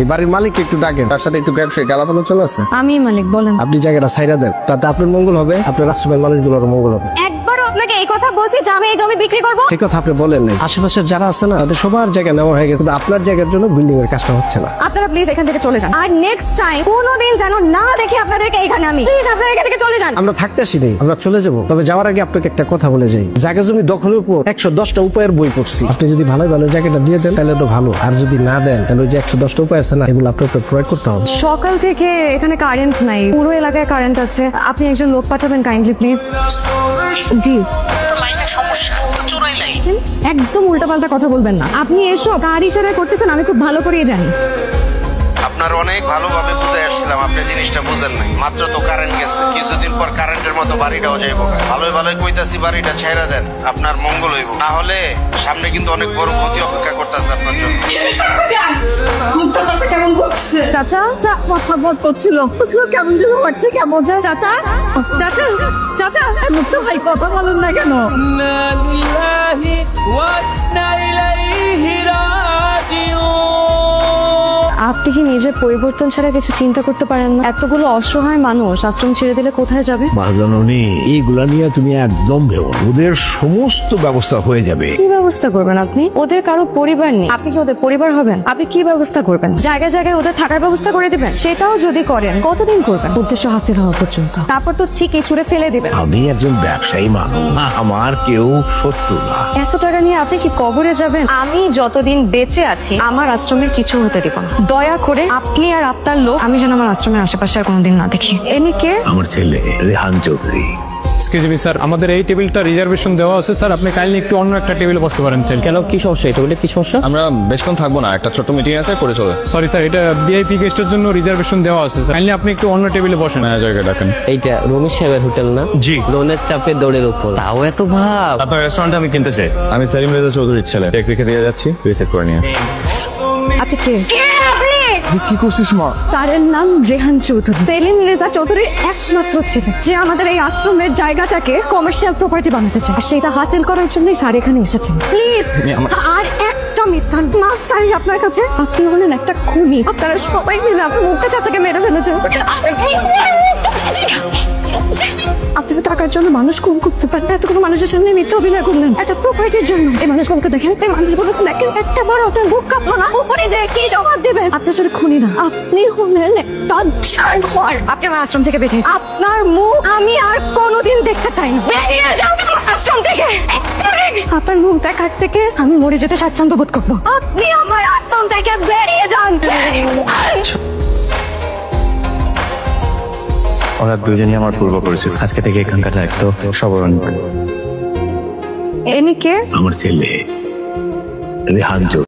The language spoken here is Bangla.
এই বাড়ির মালিক একটু ডাকেন, তার সাথে একটু ব্যবসায়ী গালাপ আলোচনা আছে। আমি মালিক, বলেন। আপনি জায়গাটা ছাইরা দেন, তাতে আপনার মঙ্গল হবে, আপনার রাষ্ট্রের মানুষগুলোর মঙ্গল হবে। একবারও আপনাকে এই কথা বলছি যে আমি এই জমি বিক্রি করবো? ঠিক কথা আপনি বলেন নাই। আশেপাশের যারা আছে না, তাদের সবার জায়গা নেওয়া হয়ে গেছে, আপনার জায়গার জন্য বিল্ডিং এর কাজটা হচ্ছে না। আপনারা প্লিজ এখান থেকে চলে যান, আর নেক্সট টাইম কোনোদিন যেন না দেখি আপনাদেরকে এখানে। আমি প্লিজ আপনারা এখান থেকে চলে যান। আমরা থাকতে আসি নাই, আমরা চলে যাবো। তবে যাওয়ার আগে আপনাকে একটা কথা বলে যাই, জায়গা জমি দখলের উপর 110টা উপায়ের বই পড়ছি। আপনি যদি ভালো ভালো জায়গাটা দিয়ে দেন তাহলে তো ভালো, আর যদি না দেন তাহলে ওই যে 110টা উপায় আছে না, এগুলো আপনাকে প্রয়োগ করতে হবে। সকাল থেকে এখানে কারেন্ট নাই, পুরো এলাকায় কারেন্ট আছে। আপনি একজন লোক পাঠাবেন কাইন্ডলি প্লিজ। জি, একদম উল্টাপাল্টা কথা বলবেন না। আপনি এসব কার ইশারায় করতেছেন আমি খুব ভালো করেই জানি। আপনার অনেক ভালোভাবে বুঝে আসছিলাম, আপনি জিনিসটা বুঝেন নাই। মাত্র তো কারেন্ট গেছে, কিছুদিন পর কারেন্টের মতো বাড়িটাও যাইব। ভালোই ভালোই কইতাছি বাড়িটা ছেড়ে দেন, আপনার মঙ্গল হইব। না হলে সামনে কিন্তু অনেক বড় ক্ষতি অপেক্ষা করতেছে আপনার জন্য। চাচা কথা বল করছিল, কেমন যেন লাগছে, কেমন চাচা চাচা চাচা মুক্ত ভাই কথা বলেন না কেন? আপনি কি নিজের পরিবর্তন ছাড়া কিছু চিন্তা করতে পারেন না? এতগুলো অসহায় মানুষ আশ্রম ছেড়ে দিলে কোথায় যাবে? মহাজননী, এইগুলা নিয়ে তুমি একদম ভেবো, ওদের সমস্ত ব্যবস্থা হয়ে যাবে। কি ব্যবস্থা করবেন আপনি? ওদের কারো পরিবার নেই, আপনি কি ওদের পরিবার হবেন? আপনি কি ব্যবস্থা করবেন? জায়গায় জায়গায় ওদের থাকার ব্যবস্থা করে দিবেন? সেটাও যদি করেন কতদিন করবেন? উদ্দেশ্য হাসিল হওয়া পর্যন্ত, তারপর তো ঠিক এই ছুড়ে ফেলে দিবেন। আমি একজন ব্যবসায়ী মানুষ, আমার কেউ শত্রু না। এত টাকা নিয়ে আপনি কি কবরে যাবেন? আমি যতদিন বেঁচে আছি আমার আশ্রমের কিছু হতে দিব না। দয়া করে আপনি আর আপনার লোক আমি যেন আমার আশ্রমের আশেপাশে আর কোনোদিন না দেখি। এনি কে? আমার ছেলে রেহান চৌধুরী। স্যার, আমাদের এই টেবিলটা রিজার্ভেশন দেওয়া আছে স্যার, আপনি কাইন্ডলি একটু অন্য একটা টেবিলে বসতে পারেন। কেন, কি সমস্যা? এই টেবিলে কি সমস্যা? আমরা বেশক্ষণ থাকবো না, একটা ছোট মিটিং আছে, করে চলে। সরি স্যার, এটা ভিআইপি গেস্টের জন্য রিজার্ভেশন দেওয়া আছে স্যার, কাইন্ডলি আপনি একটু অন্য টেবিলে বসেন। ম্যানেজারকে ডাকেন। এইটা রমেশ সাহেবের হোটেল না? জি। লোনের চাপে দৌড়ের উপর, তাও এত ভাব। আপনার রেস্টুরেন্টে আমি কিনতে চাই। আমি সেলিম রেজা চৌধুরীর ছেলে, টেক রেখে দিয়ে যাচ্ছি, রিসেট করে নিয়ে। আপনি কে? কি করছিস মা? স্যারের নাম রেহান চৌধুরী, সেলিম রেজা চৌধুরীর একমাত্র ছেলে, যে আমাদের এই আশ্রমের জায়গাটাকে কমার্শিয়াল প্রপার্টি বানাতে চায়। আর সেটা হাসিল করার জন্যই স্যার এখানে এসেছেন। প্লিজ আর একটা মিথ্যা মাস চাই আপনার কাছে। আপনি হলেন একটা খুনি, আপনারা সবাই মিলে আপনার মুক্তা চাচাকে মেরে ফেলেছেন। আপনি তো টাকার জন্য মানুষ খুন করতে পারেন, এতগুলো মানুষের সামনে মিথ্যা অভিনয় করলেন একটা প্রপার্টির জন্য। এই মানুষগুলোকে দেখেন, এই মানুষগুলোকে দেখেন, একটা বড় আপনার বুক কাঁপলো না? উপরে যে কি জবাব দেবেন? আপনি আসলে খুনি না, আপনি হলেন একটা জানোয়ার। আপনি আমার আশ্রম থেকে বেরিয়ে, আপনার মুখ আমি আর কোনোদিন দেখতে চাই না। বেরিয়ে যান আমার আশ্রম থেকে। আপনার মুখ দেখার থেকে আমি মরে যেতে স্বাচ্ছন্দ্য বোধ করবো। আপনি আমার আশ্রম থেকে বেরিয়ে যান। ওরা দুজনই আমার পূর্ব পরিচিত, আজকে থেকে এখানকার দায়িত্ব সবার। এনি কে? আমার ছেলে রেহান চৌধুরী।